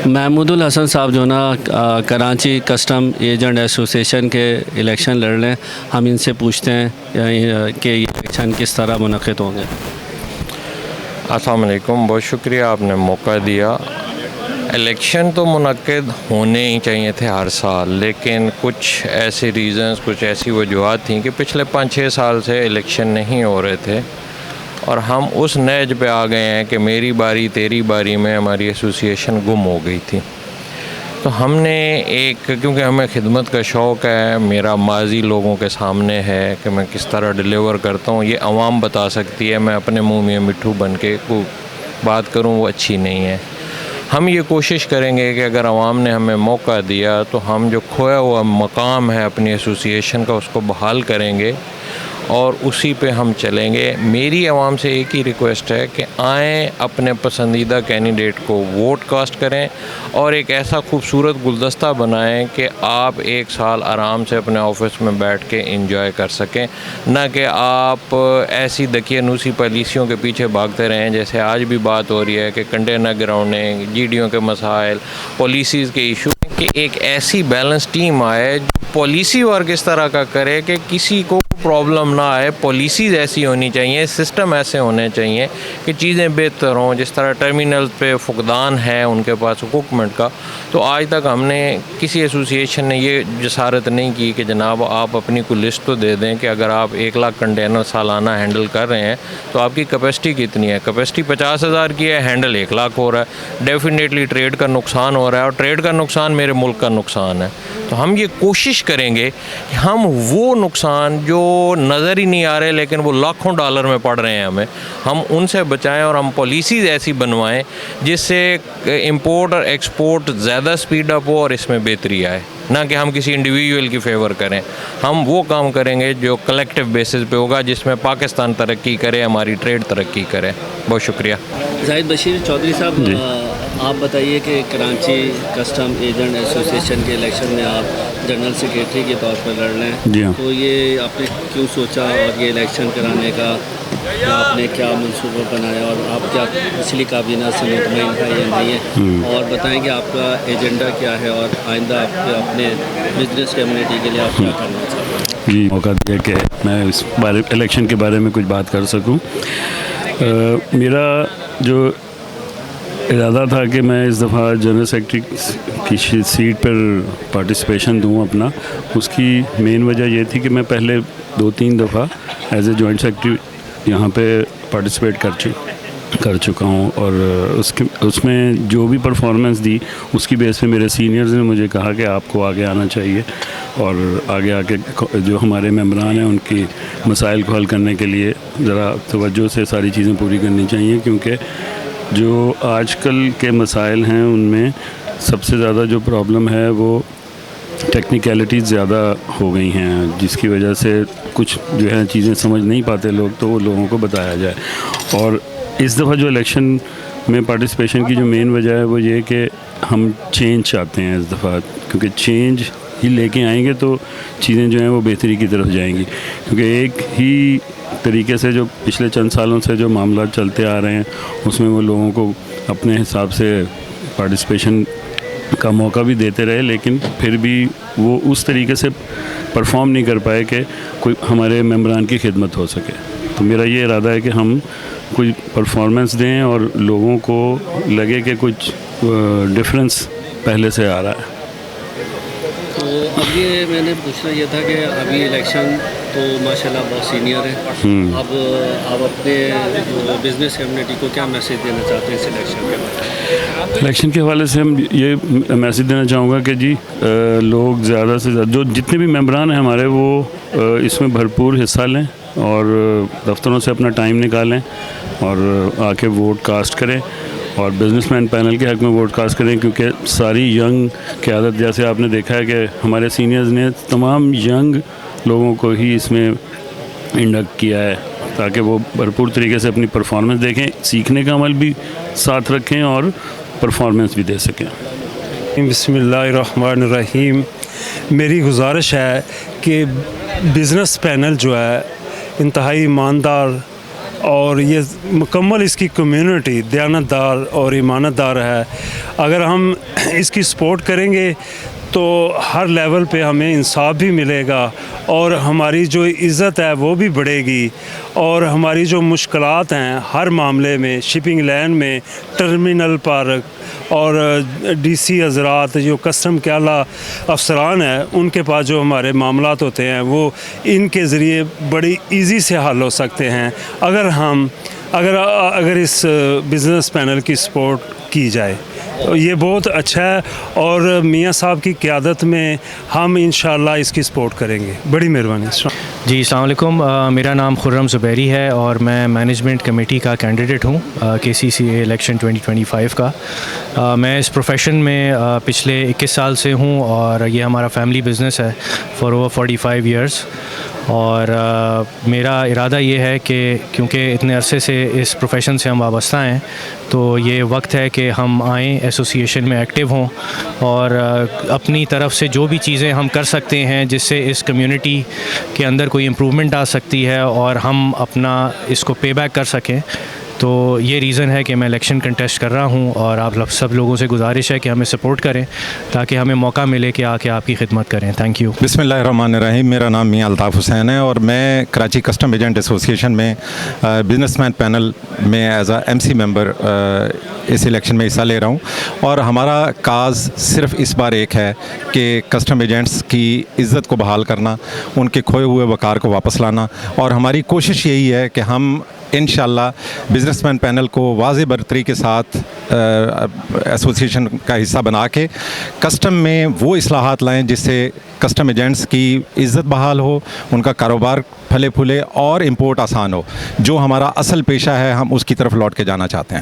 महमूदुल हसन साहब जो ना कराची कस्टम एजेंट एसोसिएशन के इलेक्शन लड़ रहे हैं, हम इनसे पूछते हैं कि ये इलेक्शन किस तरह मुनक़िद होंगे। अस्सलाम वालेकुम, बहुत शुक्रिया आपने मौका दिया। इलेक्शन तो मुनक़िद होने ही चाहिए थे हर साल, लेकिन कुछ ऐसे रीज़न्स, कुछ ऐसी वजूहत थी कि पिछले 5-6 साल से इलेक्शन नहीं हो रहे थे और हम उस नहज पे आ गए हैं कि मेरी बारी तेरी बारी में हमारी एसोसिएशन गुम हो गई थी। तो हमने क्योंकि हमें खिदमत का शौक़ है, मेरा माजी लोगों के सामने है कि मैं किस तरह डिलीवर करता हूँ, ये आवाम बता सकती है। मैं अपने मुँह में मिट्ठू बन के को बात करूँ वो अच्छी नहीं है। हम ये कोशिश करेंगे कि अगर आवाम ने हमें मौका दिया तो हम जो खोया हुआ मकाम है अपनी एसोसिएशन का उसको बहाल करेंगे और उसी पे हम चलेंगे। मेरी आवाम से एक ही रिक्वेस्ट है कि आएँ, अपने पसंदीदा कैंडिडेट को वोट कास्ट करें और एक ऐसा खूबसूरत गुलदस्ता बनाएं कि आप एक साल आराम से अपने ऑफिस में बैठ के एंजॉय कर सकें, ना कि आप ऐसी दकियानूसी पॉलिसियों के पीछे भागते रहें जैसे आज भी बात हो रही है कि कंटेनर ग्राउंडिंग, जीडीओ के मसाइल, पॉलिसीज़ के इशू, कि एक ऐसी बैलेंस टीम आए जो पॉलिसी वर्क इस तरह का करे कि किसी को प्रॉब्लम ना आए। पॉलिसीज़ ऐसी होनी चाहिए, सिस्टम ऐसे होने चाहिए कि चीज़ें बेहतर हों। जिस तरह टर्मिनल पे फुकदान है उनके पास इक्विपमेंट का, तो आज तक हमने किसी एसोसिएशन ने ये जसारत नहीं की कि जनाब आप अपनी कोई लिस्ट तो दे दें कि अगर आप 1 लाख कंटेनर सालाना हैंडल कर रहे हैं तो आपकी कैपेसिटी कितनी है। कैपेसिटी 50,000 की है, हैंडल 1 लाख हो रहा है। डेफिनेटली ट्रेड का नुकसान हो रहा है और ट्रेड का नुकसान मेरे मुल्क का नुकसान है। तो हम ये कोशिश करेंगे कि हम वो नुकसान जो नज़र ही नहीं आ रहे लेकिन वो लाखों डॉलर में पड़ रहे हैं हम उनसे बचाएं और हम पॉलिसीज़ ऐसी बनवाएं जिससे इंपोर्ट और एक्सपोर्ट ज़्यादा स्पीड अप हो और इसमें बेहतरी आए, ना कि हम किसी इंडिविजुअल की फेवर करें। हम वो काम करेंगे जो कलेक्टिव बेसिस पे होगा, जिसमें पाकिस्तान तरक्की करे, हमारी ट्रेड तरक्की करे। बहुत शुक्रिया। जाहिद बशीर चौधरी साहब, आप बताइए कि कराची कस्टम एजेंट एसोसिएशन के इलेक्शन में आप जनरल सेक्रेटरी के तौर पर लड़ रहे हैं। जी हाँ। तो ये आपने क्यों सोचा और ये इलेक्शन कराने का आपने क्या मंसूबा बनाया और आप क्या पिछली काबीना से मुतमईन है या नहीं है, और बताएं कि आपका एजेंडा क्या है और आइंदा आप अपने बिजनेस कम्युनिटी के लिए आप क्या करना चाहते हैं। जी, मौका दिया कि मैं इस बारे इलेक्शन के बारे में कुछ बात कर सकूं। मेरा जो इरादा था कि मैं इस दफ़ा जनरल सेक्रेटरी की सीट पर पार्टिसिपेशन दूं अपना, उसकी मेन वजह ये थी कि मैं पहले 2-3 दफ़ा एज ए जॉइंट सेक्रेटरी यहाँ पे पार्टिसिपेट कर चुका हूँ और उसमें जो भी परफॉर्मेंस दी उसकी बेस पे मेरे सीनियर्स ने मुझे कहा कि आपको आगे आना चाहिए और आगे आके जो हमारे मेंबरान हैं उनकी मसाइल को हल करने के लिए ज़रा तवज्जो से सारी चीज़ें पूरी करनी चाहिए, क्योंकि जो आजकल के मसाइल हैं उनमें सबसे ज़्यादा जो प्रॉब्लम है वो टेक्निकलिटीज़ ज़्यादा हो गई हैं, जिसकी वजह से कुछ जो है चीज़ें समझ नहीं पाते लोग, तो वो लोगों को बताया जाए। और इस दफ़ा जो इलेक्शन में पार्टिसिपेशन की जो मेन वजह है वो ये कि हम चेंज चाहते हैं इस दफ़ा, क्योंकि चेंज ही लेके आएंगे तो चीज़ें जो हैं वो बेहतरी की तरफ जाएंगी। क्योंकि एक ही तरीके से जो पिछले चंद सालों से जो मामला चलते आ रहे हैं उसमें वो लोगों को अपने हिसाब से पार्टिसिपेशन का मौका भी देते रहे, लेकिन फिर भी वो उस तरीके से परफॉर्म नहीं कर पाए कि कोई हमारे मेंबरान की खिदमत हो सके। तो मेरा ये इरादा है कि हम कुछ परफॉर्मेंस दें और लोगों को लगे कि कुछ डिफरेंस पहले से आ रहा है। तो अब ये मैंने पूछना ये था कि अभी इलेक्शन तो माशाल्लाह बहुत सीनियर है, अब आप अपने जो बिज़नेस कम्युनिटी को क्या मैसेज देना चाहते हैं इस इलेक्शन के बारे में। इलेक्शन के हवाले से हम ये मैसेज देना चाहूँगा कि जी लोग ज़्यादा से ज़्यादा जो जितने भी मेंबरान हैं हमारे वो इसमें भरपूर हिस्सा लें और दफ्तरों से अपना टाइम निकालें और आके वोट कास्ट करें और बिजनेसमैन पैनल के हक़ में वोट कास्ट करें, क्योंकि सारी यंग क़यादत, जैसे आपने देखा है कि हमारे सीनियर्स ने तमाम यंग लोगों को ही इसमें इंडक्ट किया है ताकि वो भरपूर तरीके से अपनी परफॉर्मेंस देखें, सीखने का अमल भी साथ रखें और परफॉर्मेंस भी दे सकें। बिस्मिल्लाहिर्रहमानिर्रहीम। मेरी गुजारिश है कि बिज़नेस पैनल जो है इंतहाई ईमानदार और ये मुकम्मल इसकी कम्युनिटी दयानतदार और ईमानतदार है। अगर हम इसकी सपोर्ट करेंगे तो हर लेवल पे हमें इंसाफ भी मिलेगा और हमारी जो इज़्ज़त है वो भी बढ़ेगी, और हमारी जो मुश्किलात हैं हर मामले में, शिपिंग लाइन में, टर्मिनल पर, और डीसी हज़रात जो कस्टम के आला अफसरान हैं उनके पास जो हमारे मामलात होते हैं वो इनके ज़रिए बड़ी इजी से हल हो सकते हैं अगर इस बिज़नेस पैनल की सपोर्ट की जाए। तो ये बहुत अच्छा है और मियाँ साहब की क़यादत में हम इंशाअल्लाह इसकी सपोर्ट करेंगे। बड़ी मेहरबानी। जी अस्सलाम वालेकुम, मेरा नाम खुर्रम ज़ुबैरी है और मैं मैनेजमेंट कमेटी का कैंडिडेट हूँ KCCA इलेक्शन 2025 का। मैं इस प्रोफेशन में पिछले 21 साल से हूँ और ये हमारा फैमिली बिज़नेस है फॉर ओवर 45 इयर्स। और मेरा इरादा ये है कि क्योंकि इतने अरसे से इस प्रोफेशन से हम वाबस्ता हैं तो ये वक्त है कि हम आएँ, एसोसिएशन में एक्टिव हों और अपनी तरफ से जो भी चीज़ें हम कर सकते हैं जिससे इस कम्युनिटी के अंदर कोई इम्प्रूवमेंट आ सकती है और हम अपना इसको पे बैक कर सकें। तो ये रीज़न है कि मैं इलेक्शन कंटेस्ट कर रहा हूँ और आप सब लोगों से गुजारिश है कि हमें सपोर्ट करें ताकि हमें मौका मिले कि आके आपकी खिदमत करें। Thank you. बिस्मिल्लाहिर्रहमानिर्रहीम। मेरा नाम मियां अल्ताफ़ हुसैन है और मैं कराची कस्टम एजेंट एसोसिएशन में बिजनेसमैन पैनल में एज आ MC मेंबर इस इलेक्शन में हिस्सा ले रहा हूँ। और हमारा काज सिर्फ इस बार एक है कि कस्टम एजेंट्स की इज़्ज़त को बहाल करना, उनके खोए हुए वक़ार को वापस लाना, और हमारी कोशिश यही है कि हम इंशाअल्लाह बिजनेसमैन पैनल को वाज़ेह बरतरी के साथ एसोसिएशन का हिस्सा बना के कस्टम में वो इस्लाहात लाएं जिससे कस्टम एजेंट्स की इज़्ज़त बहाल हो, उनका कारोबार फले फूले और इंपोर्ट आसान हो। जो हमारा असल पेशा है हम उसकी तरफ लौट के जाना चाहते हैं।